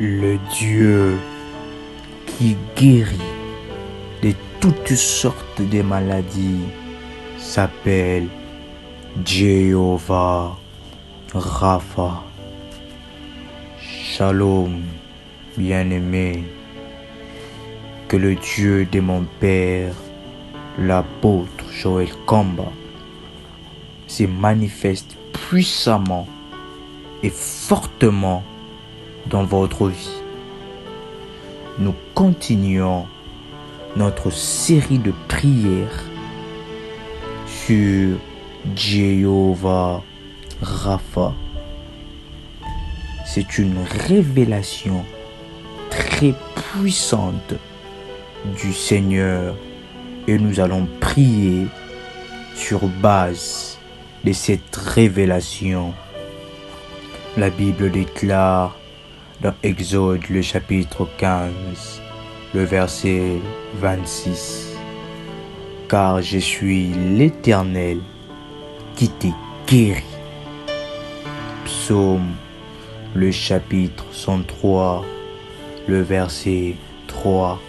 Le Dieu qui guérit de toutes sortes de maladies s'appelle Jéhovah Rapha. Shalom, bien-aimé. Que le Dieu de mon Père, l'apôtre Joël Kamba, se manifeste puissamment et fortement dans votre vie. Nous continuons notre série de prières sur Jéhovah Rapha. C'est une révélation très puissante du Seigneur et nous allons prier sur base de cette révélation. La Bible déclare dans Exode le chapitre 15, le verset 26. Car je suis l'Éternel qui te guérit. Psaume le chapitre 103, le verset 3.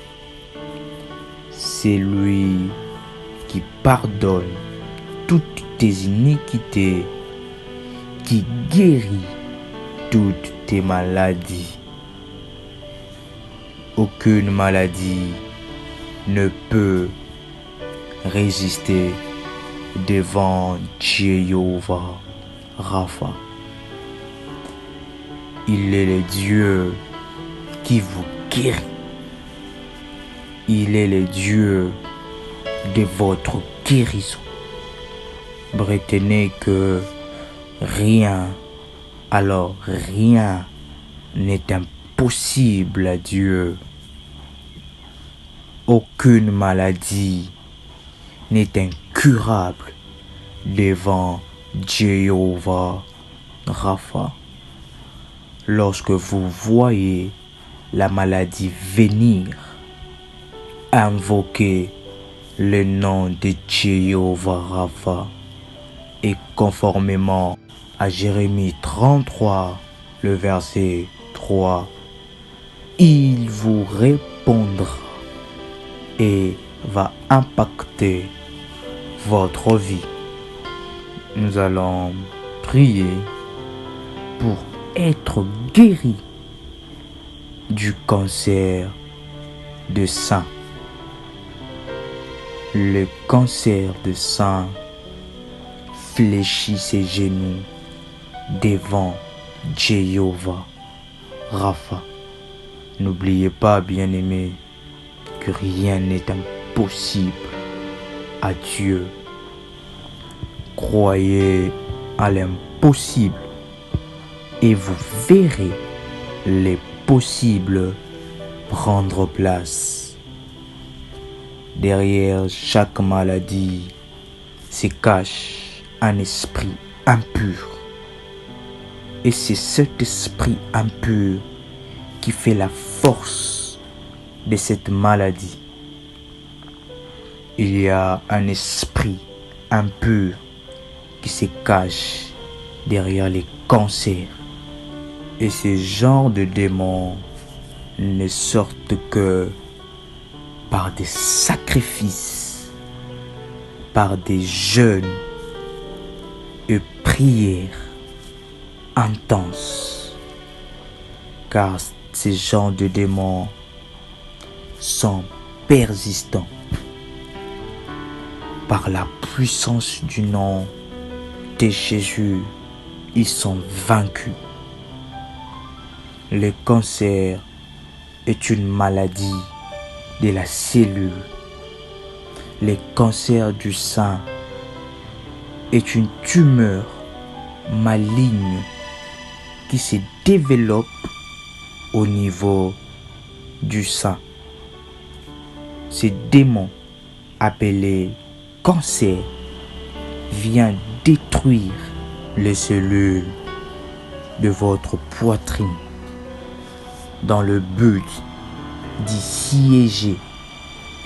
C'est lui qui pardonne toutes tes iniquités, qui guérit toutes tes maladies. Aucune maladie ne peut résister devant Jéhovah Rapha. Il est le Dieu qui vous guérit. Il est le Dieu de votre guérison. Retenez que rien, alors rien n'est impossible à Dieu. Aucune maladie n'est incurable devant Jéhovah Rapha. Lorsque vous voyez la maladie venir, invoquez le nom de Jéhovah Rapha et conformément à Jérémie 33, le verset 3, il vous répondra et va impacter votre vie. Nous allons prier pour être guéri du cancer de sein. Le cancer de sein fléchit ses genoux devant Jéhovah Rapha. N'oubliez pas, bien-aimés, que rien n'est impossible à Dieu. Croyez à l'impossible et vous verrez les possibles prendre place. Derrière chaque maladie se cache un esprit impur. Et c'est cet esprit impur qui fait la force de cette maladie. Il y a un esprit impur qui se cache derrière les cancers. Et ce genre de démons ne sortent que par des sacrifices, par des jeûnes et prières intenses. Car ces genres de démons sont persistants. Par la puissance du nom de Jésus, ils sont vaincus. Le cancer est une maladie de la cellule. Le cancer du sein est une tumeur maligne qui se développe au niveau du sein. Ce démon appelé cancer vient détruire les cellules de votre poitrine dans le but d'y siéger.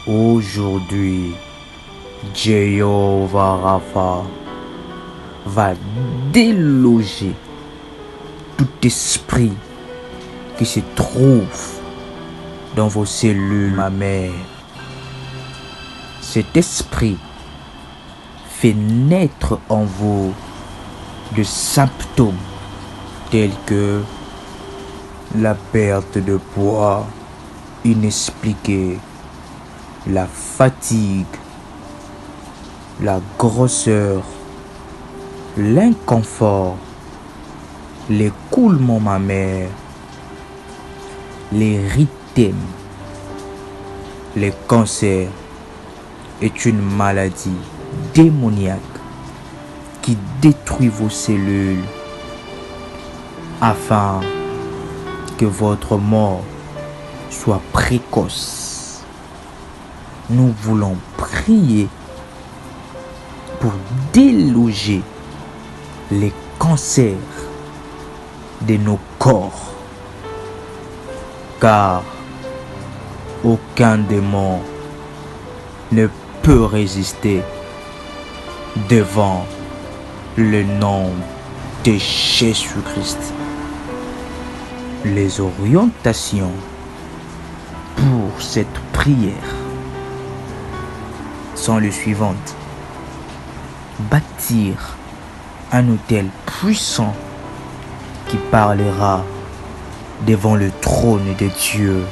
Aujourd'hui, Jéhovah Rapha va déloger tout esprit qui se trouve dans vos cellules mammaires. Cet esprit fait naître en vous des symptômes tels que la perte de poids inexpliquée, la fatigue, la grosseur, l'inconfort, l'écoulement mammaire, l'érythème. Le cancer est une maladie démoniaque qui détruit vos cellules afin que votre mort soit précoce. Nous voulons prier pour déloger les cancers de nos corps, car aucun démon ne peut résister devant le nom de Jésus-Christ. Les orientations pour cette prière sont les suivantes. Bâtir un autel puissant qui parlera devant le trône de Dieu.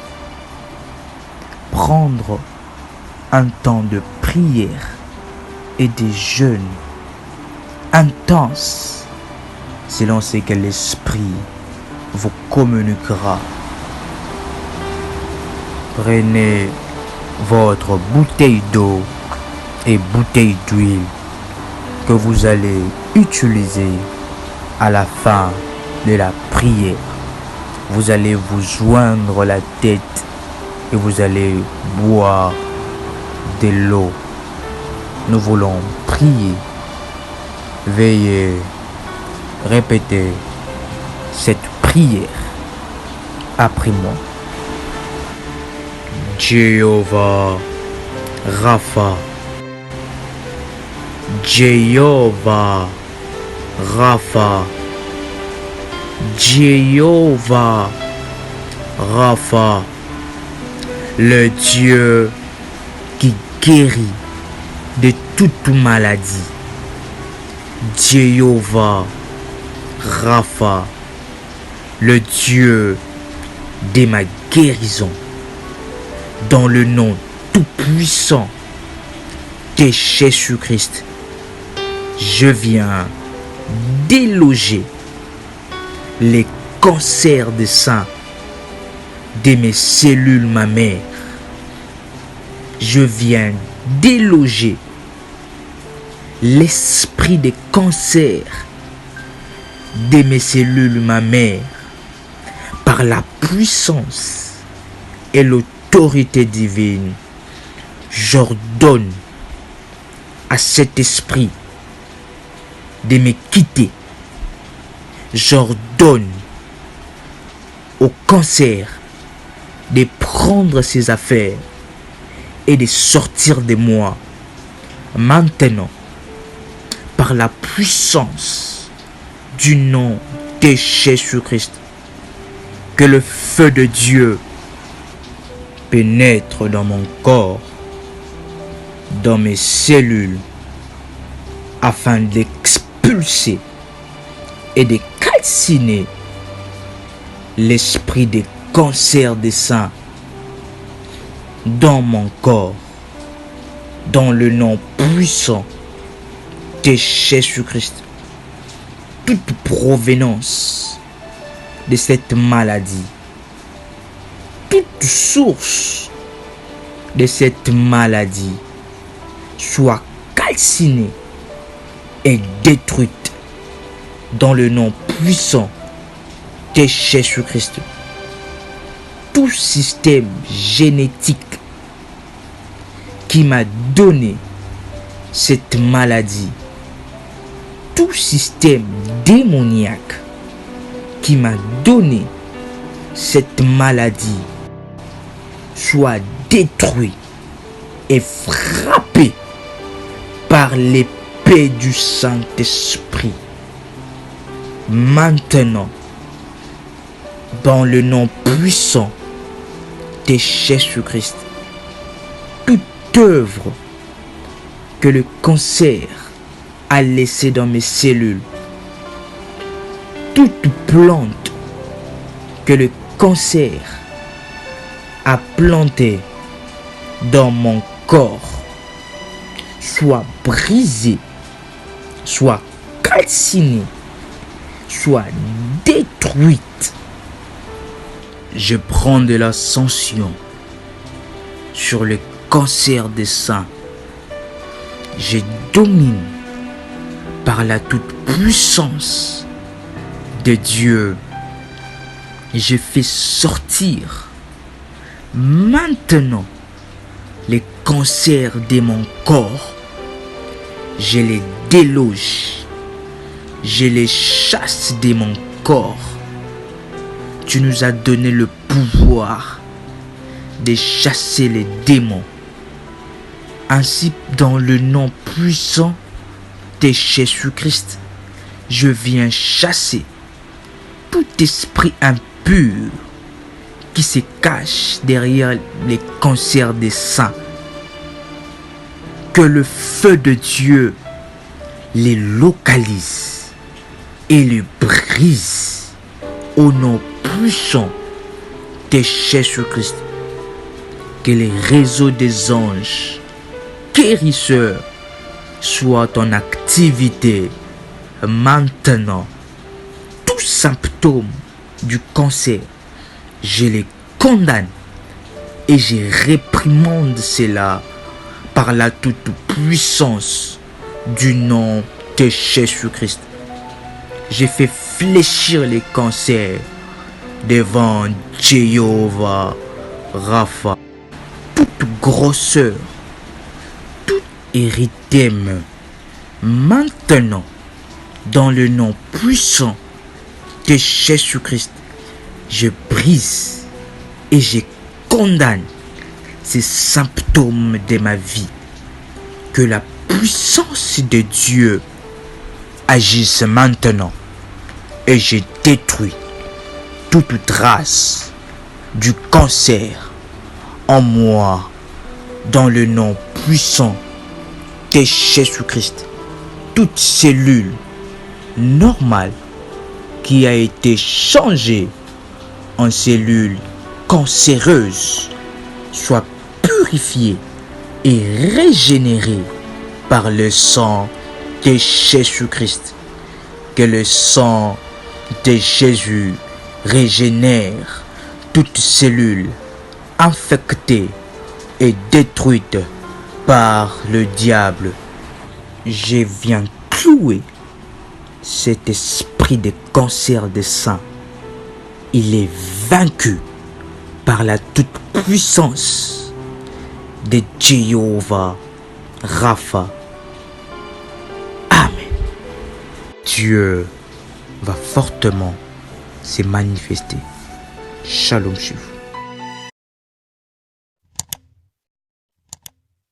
Prendre un temps de prière et de jeûne intense selon ce que l'Esprit vous communiquera. Prenez votre bouteille d'eau et bouteille d'huile que vous allez utiliser à la fin de la prière. Vous allez vous joindre la tête et vous allez boire de l'eau. Nous voulons prier. Veuillez répéter cette prière après moi. Jéhovah Rapha, Jéhovah Rapha, Jéhovah Rapha, le Dieu qui guérit de toute maladie. Jéhovah Rapha, le Dieu de ma guérison. Dans le nom tout-puissant de Jésus-Christ, je viens déloger les cancers de sein de mes cellules mammaires. Je viens déloger l'esprit de cancer de mes cellules mammaires par la puissance et l'autorité divine. J'ordonne à cet esprit de me quitter. J'ordonne au cancer de prendre ses affaires et de sortir de moi maintenant par la puissance du nom de Jésus-Christ. Que le feu de Dieu pénètre dans mon corps, dans mes cellules, afin d'expulser et de calciner l'esprit de cancer des seins dans mon corps, dans le nom puissant de Jésus-Christ. Toute provenance de cette maladie, toute source de cette maladie soit calcinée et détruite dans le nom puissant de Jésus-Christ. Tout système génétique qui m'a donné cette maladie, tout système démoniaque qui m'a donné cette maladie, soit détruit et frappé par l'épée du Saint-Esprit. Maintenant, dans le nom puissant de Jésus-Christ, toute œuvre que le cancer a laissée dans mes cellules, toute plante que le cancer a plantée dans mon corps, soit brisée, soit calcinée, soit détruite. Je prends de l'ascension sur le cancer des seins. Je domine par la toute-puissance de Dieu. Je fais sortir maintenant les cancers de mon corps. Je les déloge. Je les chasse de mon corps. Tu nous as donné le pouvoir de chasser les démons. Ainsi, dans le nom puissant de Jésus-Christ, je viens chasser tout esprit impur qui se cache derrière les cancers des seins. Que le feu de Dieu les localise et les brise au nom puissant de Jésus-Christ. Que les réseaux des anges guérisseurs soient en activité maintenant. Tous symptômes du cancer, je les condamne et je réprimande cela par la toute puissance du nom de Jésus-Christ. J'ai fait fléchir les cancers devant Jéhovah Rapha. Toute grosseur, tout érythème, maintenant, dans le nom puissant de Jésus-Christ, je brise et je condamne ces symptômes de ma vie. Que la puissance de Dieu agisse maintenant et je détruis toute trace du cancer en moi dans le nom puissant de Jésus-Christ. Toute cellule normale qui a été changée en cellule cancéreuse soit purifiée et régénérée par le sang de Jésus-Christ. Que le sang de Jésus régénère toute cellule infectée et détruite par le diable. Je viens clouer cet esprit de cancer des seins. Il est vaincu par la toute-puissance de Jéhovah Rapha. Amen. Dieu va fortement se manifester. Shalom chez vous.